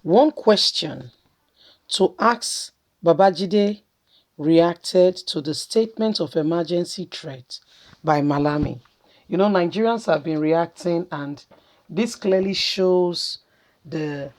One question to ask Babajide reacted to the statement of emergency threat by Malami. Nigerians have been reacting, and this clearly shows the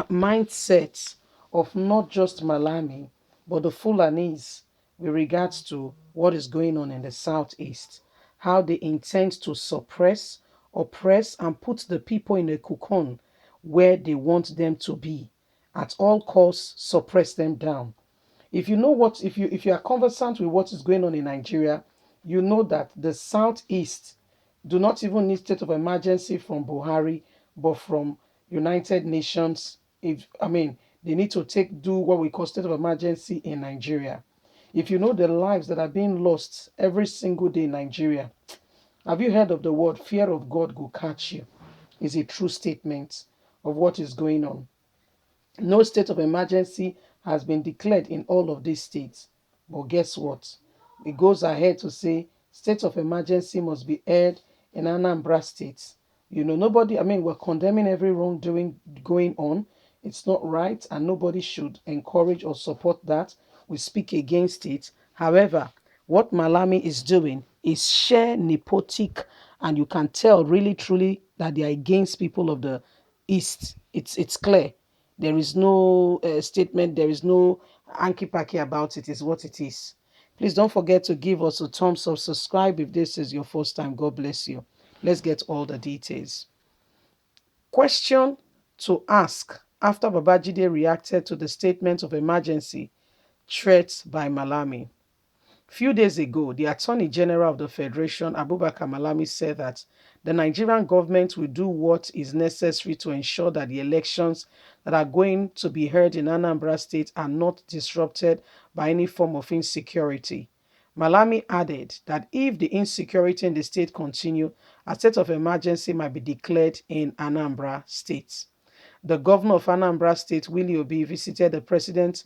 mindset of not just Malami, but the Fulanese with regards to what is going on in the southeast, how they intend to suppress, oppress, and put the people in a cocoon where they want them to be. At all costs, suppress them down. If you are conversant with what is going on in Nigeria, you know that the southeast do not even need state of emergency from Buhari, but from United Nations. If I mean, they need to do what we call state of emergency in Nigeria. If you know the lives that are being lost every single day in Nigeria, have you heard of the word fear of God will catch you? Is a true statement of what is going on. No state of emergency has been declared in all of these states. But guess what? It goes ahead to say state of emergency must be aired in Anambra State. Nobody, we're condemning every wrongdoing going on. It's not right, and nobody should encourage or support that. We speak against it. However, what Malami is doing is sheer nepotic, and you can tell really truly that they are against people of the East. It's clear. There is no statement, there is no anki-paki about it. Is what it is. Please don't forget to give us a thumbs up, subscribe if this is your first time. God bless you. Let's get all the details. Question to ask after Babajide reacted to the statement of emergency threats by Malami. Few days ago, the Attorney General of the Federation, Abubakar Malami, said that the Nigerian government will do what is necessary to ensure that the elections that are going to be held in Anambra State are not disrupted by any form of insecurity. Malami added that if the insecurity in the state continue, a state of emergency might be declared in Anambra State. The governor of Anambra State, Willie Obi, visited the president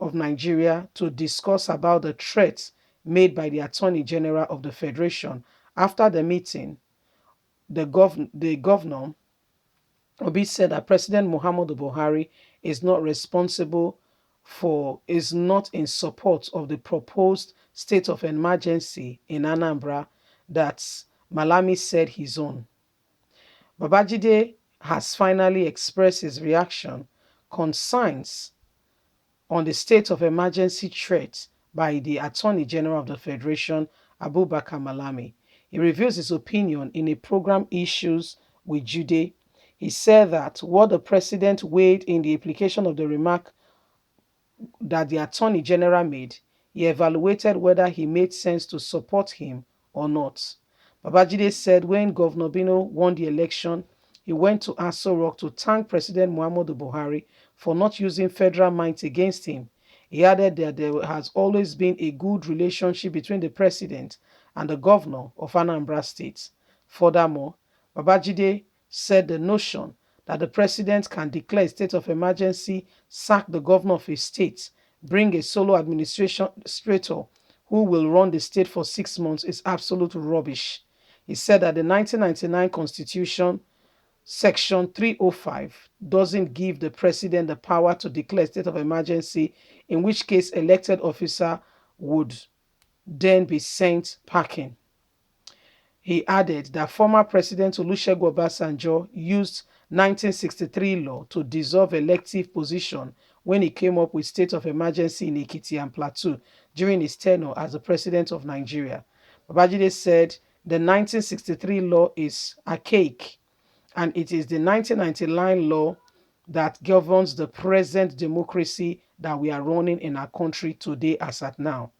of Nigeria to discuss about the threats made by the Attorney General of the Federation. After the meeting, the governor, Obi, said that President Muhammadu Buhari is not in support of the proposed state of emergency in Anambra that Malami said his own. Babajide has finally expressed his reaction, concerns on the state of emergency threat by the Attorney General of the Federation, Abubakar Malami. He reveals his opinion in a program Issues with Jude. He said that what the president weighed in the application of the remark that the Attorney General made, he evaluated whether he made sense to support him or not. Babajide said when Governor Bino won the election, he went to Aso Rock to thank President Muhammadu Buhari for not using federal might against him. He added that there has always been a good relationship between the president and the governor of Anambra State. Furthermore, Babajide said the notion that the president can declare a state of emergency, sack the governor of a state, bring a solo administrator who will run the state for 6 months is absolute rubbish. He said that the 1999 Constitution, Section 305, doesn't give the president the power to declare a state of emergency, in which case elected officer would then be sent packing. He added that former President Olusegun Obasanjo used 1963 law to dissolve elective position when he came up with state of emergency in Ekiti and Plateau during his tenure as the president of Nigeria. Babajide said the 1963 law is archaic, and it is the 1999 law that governs the present democracy that we are running in our country today as at now.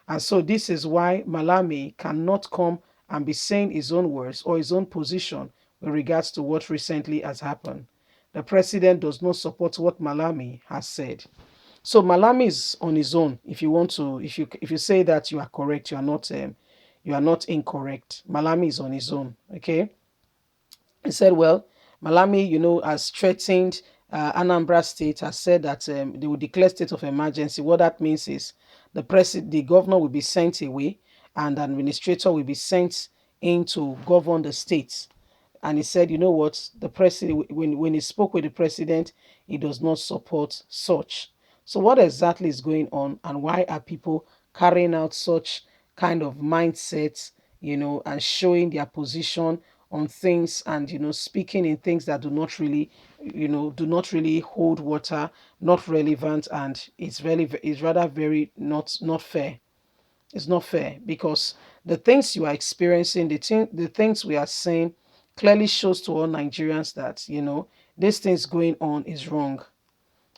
And so this is why Malami cannot come and be saying his own words or his own position with regards to what recently has happened. The president does not support what Malami has said. So Malami is on his own. If you say that you are correct, you are not incorrect. Malami is on his own. Okay. He said, well, Malami, has threatened Anambra State, has said that they will declare state of emergency. What that means is the governor will be sent away and the administrator will be sent in to govern the state. And he said, you know what, the president, when he spoke with the president, he does not support such. So what exactly is going on, and why are people carrying out such kind of mindsets, and showing their position on things, and speaking in things that do not really hold water, not relevant, and it's rather very not fair. It's not fair, because the things you are experiencing, the things we are seeing, clearly shows to all Nigerians that this thing's going on is wrong.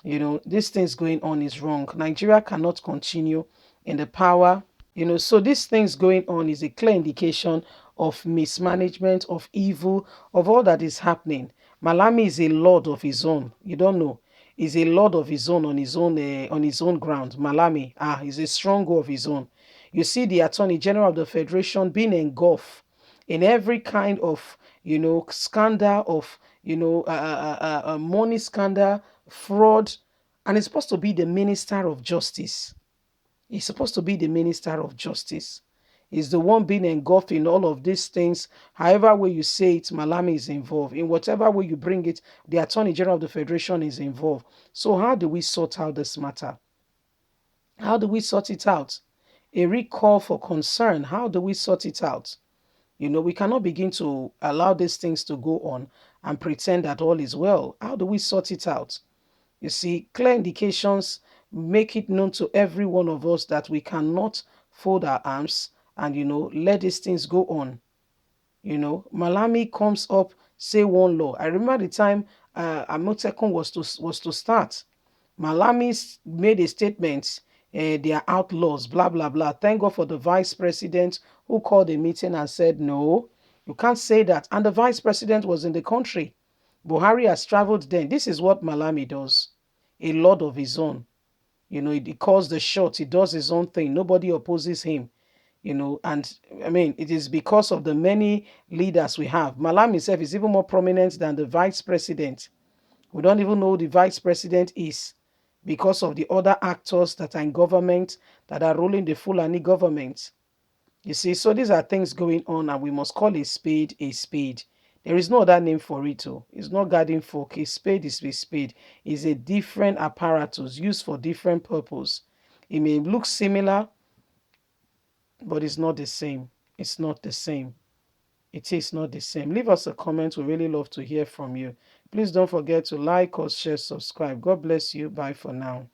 This thing's going on is wrong. Nigeria cannot continue in the power. So these things going on is a clear indication of mismanagement, of evil, of all that is happening. Malami is a lord of his own. You don't know. He's a lord of his own, on his own ground. Malami, he's a stronghold of his own. You see the Attorney General of the Federation being engulfed in every kind of scandal of money scandal, fraud, and he's supposed to be the Minister of Justice. He's supposed to be the Minister of Justice. He's the one being engulfed in all of these things. However way you say it, Malami is involved. In whatever way you bring it, the Attorney General of the Federation is involved. So how do we sort out this matter? How do we sort it out? A recall for concern. How do we sort it out? We cannot begin to allow these things to go on and pretend that all is well. How do we sort it out? You see, clear indications make it known to every one of us that we cannot fold our arms and, let these things go on. Malami comes up, say one law. I remember the time Amotekun was to start. Malami made a statement, they are outlaws, blah, blah, blah. Thank God for the vice president who called a meeting and said, no, you can't say that. And the vice president was in the country. Buhari has traveled then. This is what Malami does. A lord of his own. He calls the shots. He does his own thing. Nobody opposes him. And I mean, it is because of the many leaders we have. Malami himself is even more prominent than the vice president. We don't even know who the vice president is, because of the other actors that are in government that are ruling the Fulani government. You see, so these are things going on, and we must call a spade a spade. There is no other name for it. It's not garden fork. A spade is a spade. It's a different apparatus used for different purpose. It may look similar, but it's not the same. It's not the same. It is not the same. Leave us a comment. We really love to hear from you. Please don't forget to like or share, subscribe. God bless you. Bye for now.